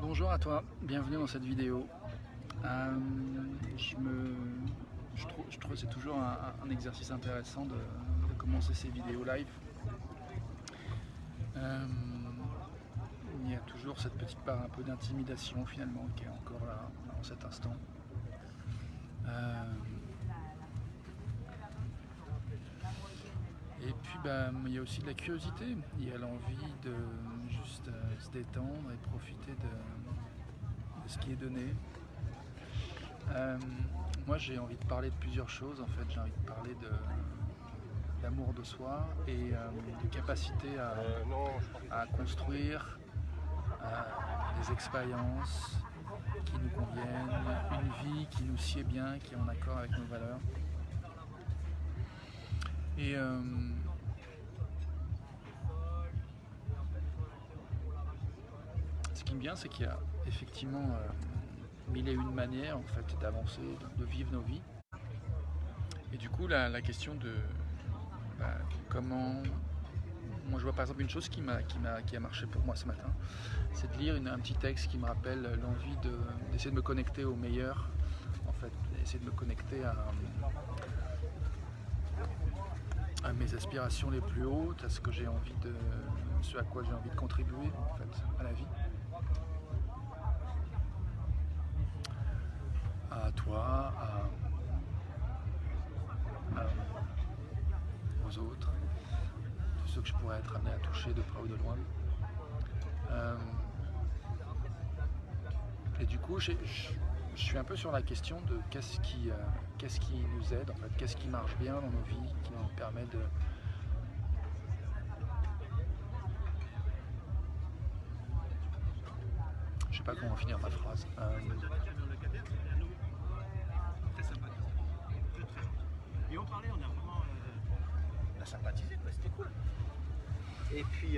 Bonjour à toi, bienvenue dans cette vidéo. Je trouve que c'est toujours un exercice intéressant de commencer ces vidéos live. Il y a toujours cette petite part un peu d'intimidation finalement qui est encore là en cet instant. Et puis il y a aussi de la curiosité, il y a l'envie de juste se détendre et profiter de ce qui est donné. Moi j'ai envie de parler de plusieurs choses en fait, j'ai envie de parler de l'amour de soi et de capacité à construire des expériences qui nous conviennent, une vie qui nous sied bien, qui est en accord avec nos valeurs. Et ce qui me vient, c'est qu'il y a effectivement mille et une manières en fait d'avancer, de vivre nos vies. Et du coup, la question de comment... Moi, je vois par exemple une chose qui a marché pour moi ce matin, c'est de lire un petit texte qui me rappelle l'envie d'essayer de me connecter au meilleur, en fait, essayer de me connecter à mes aspirations les plus hautes, à ce que j'ai envie ce à quoi j'ai envie de contribuer en fait à la vie, à toi, aux autres, tous ceux que je pourrais être amené à toucher de près ou de loin. Et du coup, je suis un peu sur la question de qu'est-ce qui nous aide, en fait, qu'est-ce qui marche bien dans nos vies, qui nous permet de... Je sais pas comment finir ma phrase. Et on parlait, on a vraiment on a sympathisé, quoi, c'était cool. Et puis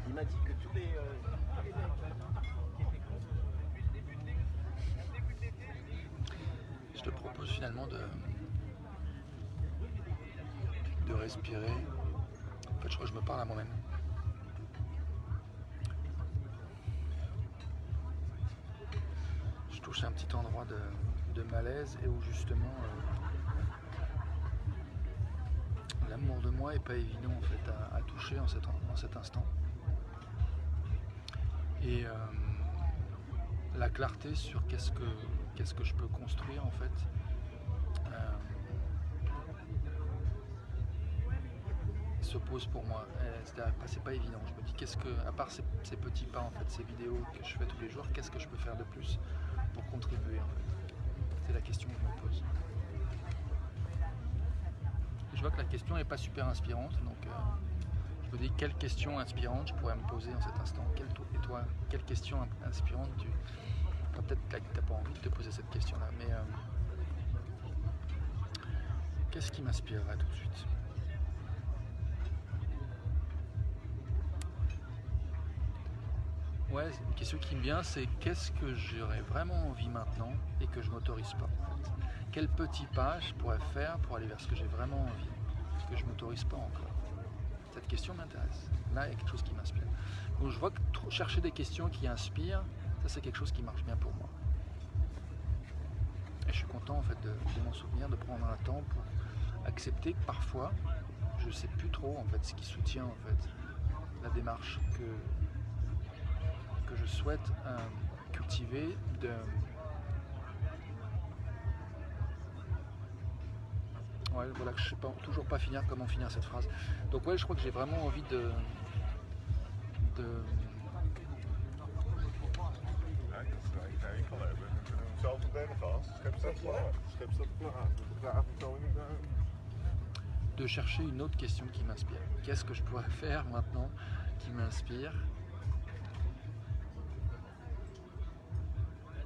il m'a dit que tous les mecs qui étaient contre depuis le début de l'été. Je te propose finalement de respirer. En fait, je crois que je me parle à moi-même. Je touche à un petit endroit de malaise et où justement l'amour de moi est pas évident en fait à toucher en cet instant. Et la clarté sur qu'est-ce que je peux construire en fait. Se pose pour moi. C'est pas évident. Je me dis à part ces petits pas en fait, ces vidéos que je fais tous les jours, qu'est-ce que je peux faire de plus pour contribuer en fait. C'est la question que je me pose. Je vois que la question n'est pas super inspirante, donc je me dis quelle question inspirante je pourrais me poser en cet instant. Et toi, quelle question inspirante peut-être que tu n'as pas envie de te poser cette question-là, mais qu'est-ce qui m'inspirerait tout de suite? Ouais, une question qui me vient, c'est qu'est-ce que j'aurais vraiment envie maintenant et que je m'autorise pas en fait. Quel petit pas je pourrais faire pour aller vers ce que j'ai vraiment envie, ce que je m'autorise pas encore. Cette question m'intéresse. Là, il y a quelque chose qui m'inspire. Donc je vois que chercher des questions qui inspirent, ça c'est quelque chose qui marche bien pour moi. Et je suis content en fait de m'en souvenir, de prendre un temps pour accepter que parfois, je sais plus trop en fait ce qui soutient en fait la démarche que je souhaite cultiver Ouais, voilà, je sais toujours pas comment finir cette phrase. Donc ouais, je crois que j'ai vraiment envie de chercher une autre question qui m'inspire. Qu'est-ce que je pourrais faire maintenant qui m'inspire?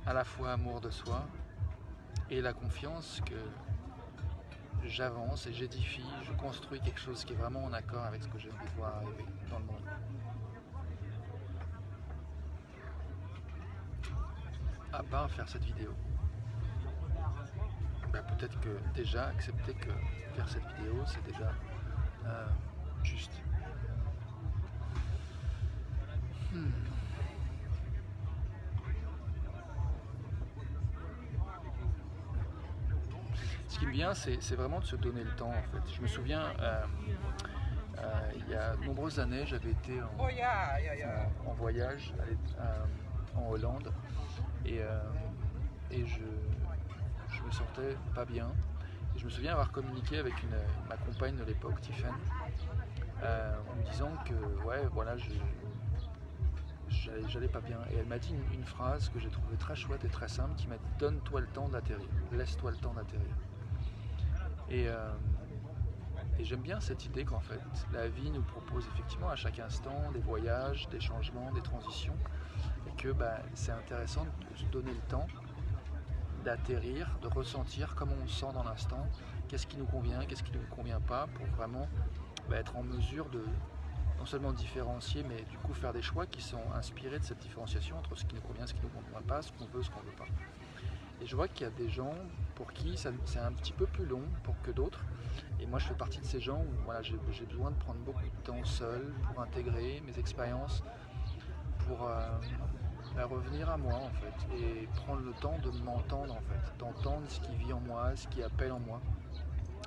À la fois amour de soi et la confiance que j'avance et j'édifie, je construis quelque chose qui est vraiment en accord avec ce que j'ai envie de voir arriver dans le monde. À part faire cette vidéo. Peut-être que déjà accepter que faire cette vidéo c'est déjà juste Ce qui me vient, c'est vraiment de se donner le temps en fait. Je me souviens, il y a de nombreuses années, j'avais été en voyage en Hollande et je me sentais pas bien. Et je me souviens avoir communiqué avec ma compagne de l'époque, Tiffany, en me disant que ouais, voilà, j'allais pas bien. Et elle m'a dit une phrase que j'ai trouvée très chouette et très simple, qui m'a dit: donne-toi le temps d'atterrir, laisse-toi le temps d'atterrir. Et j'aime bien cette idée qu'en fait, la vie nous propose effectivement à chaque instant des voyages, des changements, des transitions, et que c'est intéressant de se donner le temps d'atterrir, de ressentir comment on se sent dans l'instant, qu'est-ce qui nous convient, qu'est-ce qui ne nous convient pas, pour vraiment être en mesure de non seulement différencier, mais du coup faire des choix qui sont inspirés de cette différenciation entre ce qui nous convient, ce qui ne nous convient pas, ce qu'on veut, ce qu'on ne veut pas. Et je vois qu'il y a des gens pour qui c'est un petit peu plus long que d'autres. Et moi je fais partie de ces gens où voilà, j'ai besoin de prendre beaucoup de temps seul pour intégrer mes expériences, pour revenir à moi en fait, et prendre le temps de m'entendre en fait, d'entendre ce qui vit en moi, ce qui appelle en moi.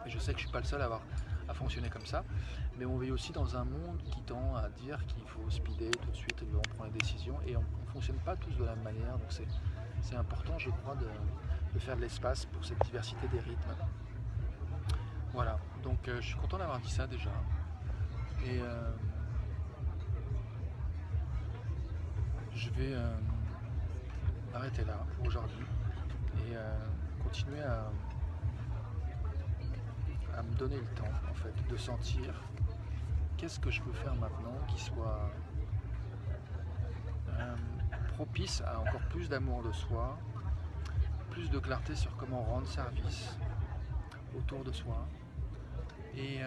Et je sais que je ne suis pas le seul à fonctionner comme ça, mais on vit aussi dans un monde qui tend à dire qu'il faut speeder tout de suite, on prend les décisions, et on ne fonctionne pas tous de la même manière, donc c'est important je crois de faire de l'espace pour cette diversité des rythmes. Voilà, donc je suis content d'avoir dit ça déjà, et je vais arrêter là pour aujourd'hui et continuer à me donner le temps en fait, de sentir qu'est-ce que je peux faire maintenant qui soit propice à encore plus d'amour de soi, plus de clarté sur comment rendre service autour de soi. Et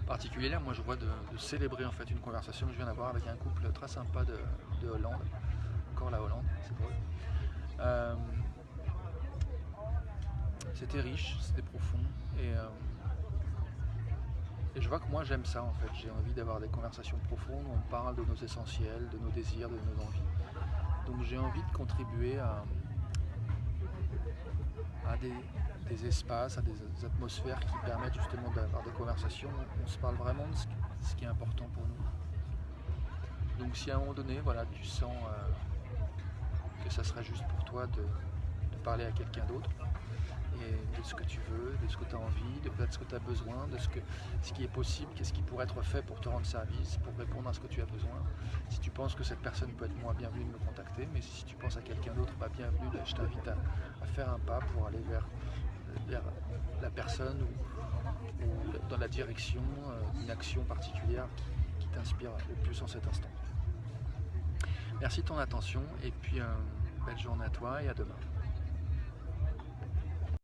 en particulier là, moi je vois de célébrer en fait une conversation que je viens d'avoir avec un couple très sympa de Hollande, encore la Hollande, c'est drôle. C'était riche, c'était profond, et je vois que moi j'aime ça en fait. J'ai envie d'avoir des conversations profondes où on parle de nos essentiels, de nos désirs, de nos envies. Donc j'ai envie de contribuer à des espaces, à des atmosphères qui permettent justement d'avoir des conversations où on se parle vraiment de ce qui est important pour nous. Donc si à un moment donné, voilà, tu sens que ça serait juste pour toi de parler à quelqu'un d'autre, et de ce que tu veux, de ce que tu as envie, de peut-être ce que tu as besoin, de ce qui est possible, qu'est-ce qui pourrait être fait pour te rendre service, pour répondre à ce que tu as besoin. Si tu penses que cette personne peut être moins bienvenue, de me contacter, mais si tu penses à quelqu'un d'autre, bienvenue, je t'invite à faire un pas pour aller vers la personne ou dans la direction d'une action particulière qui t'inspire le plus en cet instant. Merci de ton attention, et puis belle journée à toi et à demain.